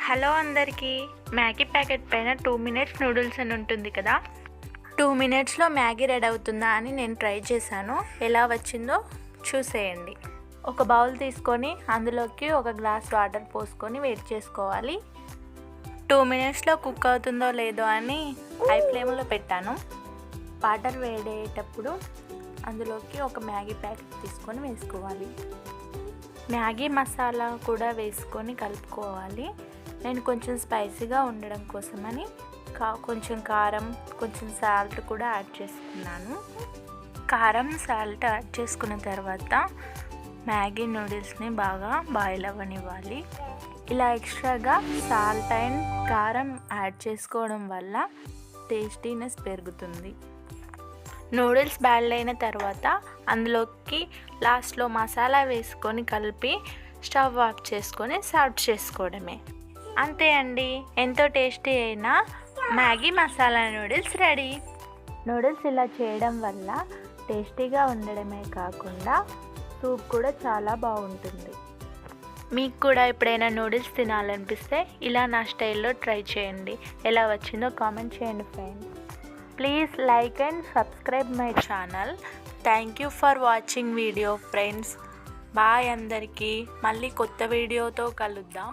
Hello అందరికీ, Maggi packet పైన 2 minutes noodles అని ఉంటుంది కదా. 2 మినిట్స్లో మ్యాగీ రెడీ అవుతుందా అని నేను ట్రై చేశాను. ఎలా వచ్చిందో చూసేయండి. ఒక బౌల్ తీసుకొని అందులోకి ఒక గ్లాస్ వాటర్ పోసుకొని వేడి చేసుకోవాలి. 2 మినిట్స్లో కుక్ అవుతుందో లేదో అని హై ఫ్లేమ్లో పెట్టాను. వాటర్ వేడేటప్పుడు అందులోకి ఒక మ్యాగీ ప్యాకెట్ తీసుకొని వేసుకోవాలి. మ్యాగీ మసాలా కూడా వేసుకొని కలుపుకోవాలి. నేను కొంచెం స్పైసీగా ఉండడం కోసమని కొంచెం కారం, కొంచెం సాల్ట్ కూడా యాడ్ చేసుకున్నాను. కారం, సాల్ట్ యాడ్ చేసుకున్న తర్వాత మ్యాగీ నూడిల్స్ని బాగా బాయిల్ అవ్వనివ్వాలి. ఇలా ఎక్స్ట్రాగా సాల్ట్ అండ్ కారం యాడ్ చేసుకోవడం వల్ల టేస్టీనెస్ పెరుగుతుంది. నూడిల్స్ బాయిల్ అయిన తర్వాత అందులోకి లాస్ట్లో మసాలా వేసుకొని కలిపి స్టవ్ ఆఫ్ చేసుకొని సర్వ్ చేసుకోవడమే. అంతే అండి, ఎంతో టేస్టీ అయిన Maggi masala noodles ready. Noodles ఇలా చేయడం వల్ల టేస్టీగా ఉండడమే కాకుండా సూప్ కూడా చాలా బాగుంటుంది. మీకు కూడా ఎప్పుడైనా నూడిల్స్ తినాలనిపిస్తే ఇలా నా స్టైల్లో ట్రై చేయండి. ఎలా వచ్చిందో కామెంట్ చేయండి friends. Please like and subscribe my channel. Thank you for watching video friends. Bye అందరికీ. మళ్ళీ కొత్త వీడియోతో కలుద్దాం.